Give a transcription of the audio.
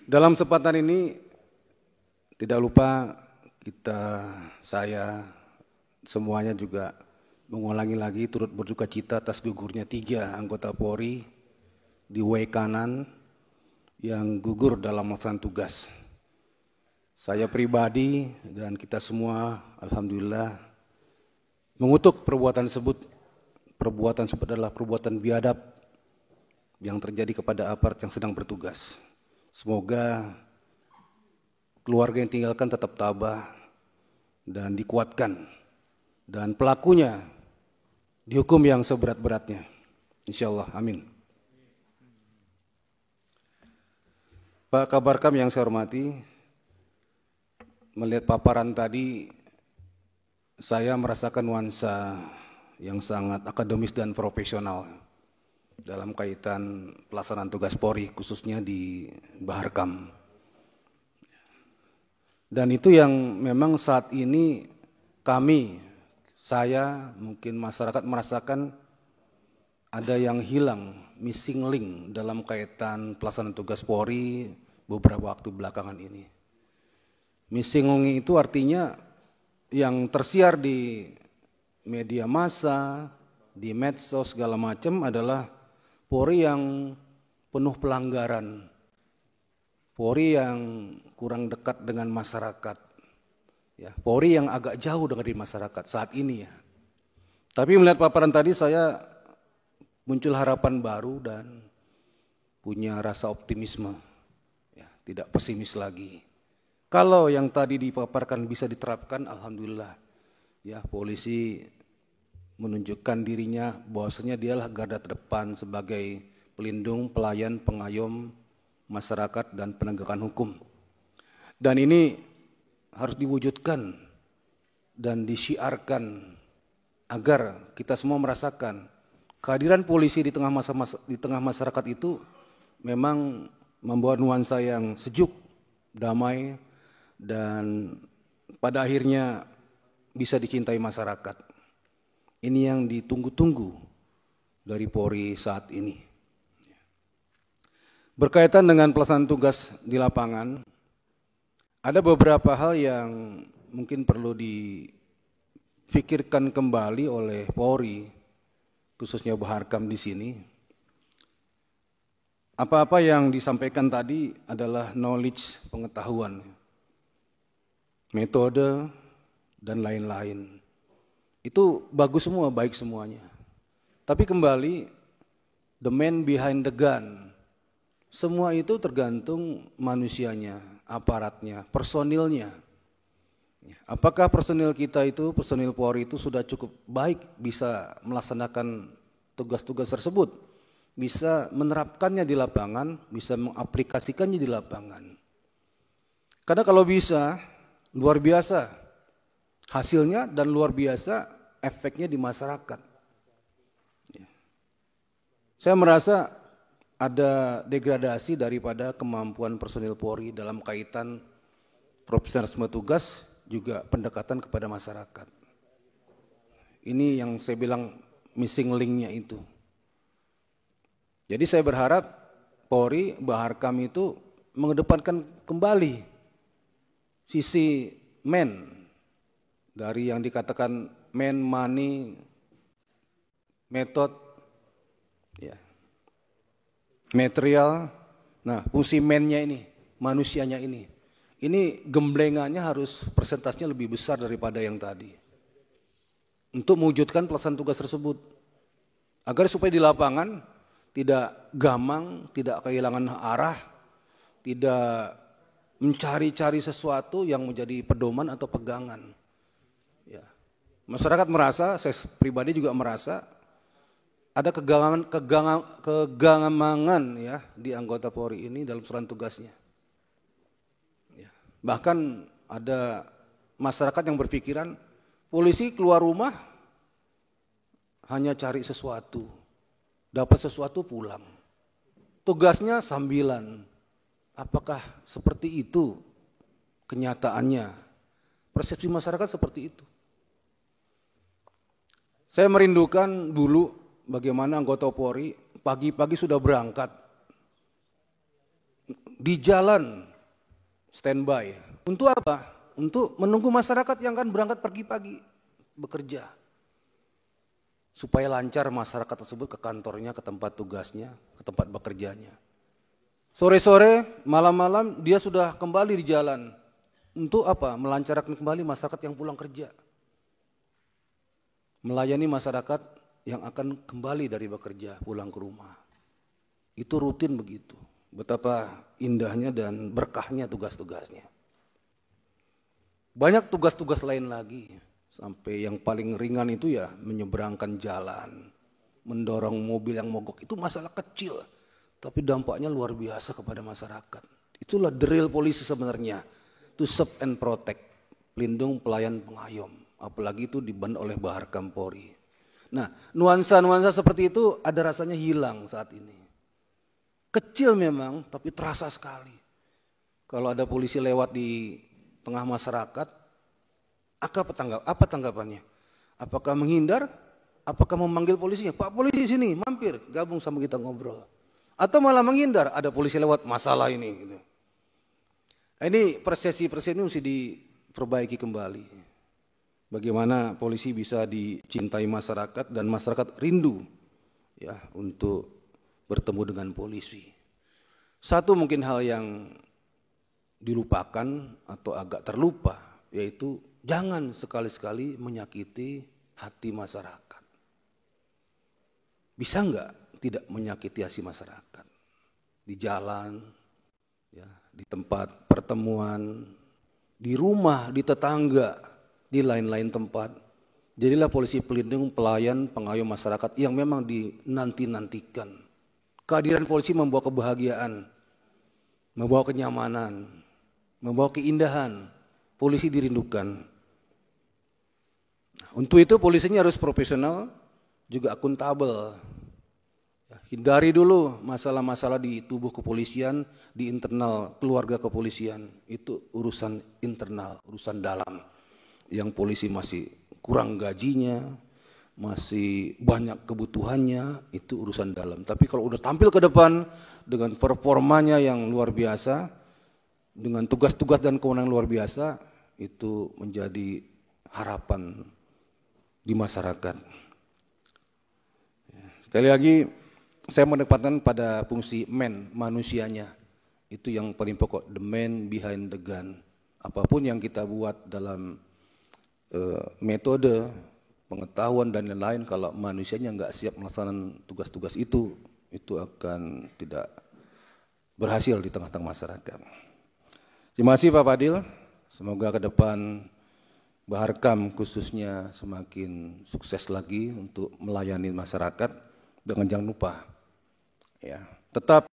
Dalam kesempatan ini tidak lupa saya semuanya juga mengulangi lagi turut berduka cita atas gugurnya 3 anggota Polri di W kanan yang gugur dalam melaksanakan tugas. Saya pribadi dan kita semua alhamdulillah mengutuk perbuatan tersebut. Perbuatan tersebut adalah perbuatan biadab yang terjadi kepada aparat yang sedang bertugas. Semoga keluarga yang tinggalkan tetap tabah dan dikuatkan, dan pelakunya dihukum yang seberat-beratnya. Insyaallah, amin. Pak Kabarkam yang saya hormati, melihat paparan tadi, saya merasakan nuansa yang sangat akademis dan profesional dalam kaitan pelaksanaan tugas Polri, khususnya di Baharkam. Dan itu yang memang saat ini saya, mungkin masyarakat merasakan ada yang hilang, missing link dalam kaitan pelaksanaan tugas Polri beberapa waktu belakangan ini. Missing link itu artinya yang tersiar di media massa, di medsos segala macam adalah Polri yang penuh pelanggaran, Polri yang kurang dekat dengan masyarakat, ya, Polri yang agak jauh dari masyarakat saat ini ya. Tapi melihat paparan tadi saya muncul harapan baru dan punya rasa optimisme, ya, tidak pesimis lagi. Kalau yang tadi dipaparkan bisa diterapkan, alhamdulillah, ya, polisi menunjukkan dirinya bahwasanya dialah garda terdepan sebagai pelindung, pelayan, pengayom masyarakat dan penegakan hukum. Dan ini harus diwujudkan dan disiarkan agar kita semua merasakan kehadiran polisi di tengah masyarakat itu memang membawa nuansa yang sejuk, damai, dan pada akhirnya bisa dicintai masyarakat. Ini yang ditunggu-tunggu dari Polri saat ini. Berkaitan dengan pelaksanaan tugas di lapangan, ada beberapa hal yang mungkin perlu difikirkan kembali oleh Polri, khususnya Baharkam di sini. Apa-apa yang disampaikan tadi adalah knowledge, pengetahuan, metode, dan lain-lain. Itu bagus semua, baik semuanya. Tapi kembali, the man behind the gun, semua itu tergantung manusianya, aparatnya, personilnya. Apakah personil kita itu, personil Polri itu sudah cukup baik bisa melaksanakan tugas-tugas tersebut, bisa menerapkannya di lapangan, bisa mengaplikasikannya di lapangan. Karena kalau bisa, luar biasa hasilnya dan luar biasa efeknya di masyarakat. Saya merasa ada degradasi daripada kemampuan personil Polri dalam kaitan profesionalisme tugas juga pendekatan kepada masyarakat. Ini yang saya bilang missing link-nya itu. Jadi saya berharap Polri, Baharkam itu mengedepankan kembali sisi man dari yang dikatakan man, money, method, ya, material. Nah, fungsi man-nya ini, manusianya ini gemblengannya harus persentasenya lebih besar daripada yang tadi untuk mewujudkan pelaksanaan tugas tersebut, agar supaya di lapangan tidak gamang, tidak kehilangan arah, tidak mencari-cari sesuatu yang menjadi pedoman atau pegangan. Ya. Masyarakat merasa, saya pribadi juga merasa ada kegamangan ya di anggota Polri ini dalam surat tugasnya. Ya. Bahkan ada masyarakat yang berpikiran polisi keluar rumah hanya cari sesuatu, dapat sesuatu pulang. Tugasnya sambilan. Apakah seperti itu kenyataannya? Persepsi masyarakat seperti itu. Saya merindukan dulu bagaimana anggota Polri pagi-pagi sudah berangkat di jalan standby. Untuk apa? Untuk menunggu masyarakat yang akan berangkat pergi pagi bekerja. Supaya lancar masyarakat tersebut ke kantornya, ke tempat tugasnya, ke tempat bekerjanya. Sore-sore, malam-malam dia sudah kembali di jalan. Untuk apa? Melancarkan kembali masyarakat yang pulang kerja. Melayani masyarakat yang akan kembali dari bekerja, pulang ke rumah. Itu rutin begitu. Betapa indahnya dan berkahnya tugas-tugasnya. Banyak tugas-tugas lain lagi. Sampai yang paling ringan itu ya menyeberangkan jalan, mendorong mobil yang mogok. Itu masalah kecil, tapi dampaknya luar biasa kepada masyarakat. Itulah drill polisi sebenarnya. To serve and protect, pelindung, pelayan, pengayom. Apalagi itu dibantu oleh Bahar Kampori. Nah, nuansa-nuansa seperti itu ada rasanya hilang saat ini. Kecil memang, tapi terasa sekali. Kalau ada polisi lewat di tengah masyarakat, apa tanggapannya? Apakah menghindar? Apakah memanggil polisinya? Pak polisi sini, mampir, gabung sama kita ngobrol. Atau malah menghindar, ada polisi lewat, masalah ini. Gitu. Ini persepsi-persepsi ini mesti diperbaiki kembali. Bagaimana polisi bisa dicintai masyarakat dan masyarakat rindu ya untuk bertemu dengan polisi. Satu mungkin hal yang dilupakan atau agak terlupa, yaitu jangan sekali-sekali menyakiti hati masyarakat. Bisa enggak tidak menyakiti hati masyarakat? Di jalan, ya, di tempat pertemuan, di rumah, di tetangga, di lain-lain tempat. Jadilah polisi pelindung, pelayan, pengayom masyarakat yang memang dinanti-nantikan. Kehadiran polisi membawa kebahagiaan, membawa kenyamanan, membawa keindahan. Polisi dirindukan. Untuk itu polisinya harus profesional, juga akuntabel. Hindari dulu masalah-masalah di tubuh kepolisian, di internal keluarga kepolisian. Itu urusan internal, urusan dalam. Yang polisi masih kurang gajinya, masih banyak kebutuhannya, itu urusan dalam. Tapi kalau udah tampil ke depan dengan performanya yang luar biasa, dengan tugas-tugas dan kewenangan luar biasa, itu menjadi harapan di masyarakat. Sekali lagi, saya menempatkan pada fungsi man, manusianya. Itu yang paling pokok, the man behind the gun. Apapun yang kita buat dalam metode, pengetahuan dan lain-lain, kalau manusianya nggak siap melaksanakan tugas-tugas itu akan tidak berhasil di tengah-tengah masyarakat. Terima kasih Pak Fadil, semoga ke depan Baharkam khususnya semakin sukses lagi untuk melayani masyarakat, dengan jangan lupa ya tetap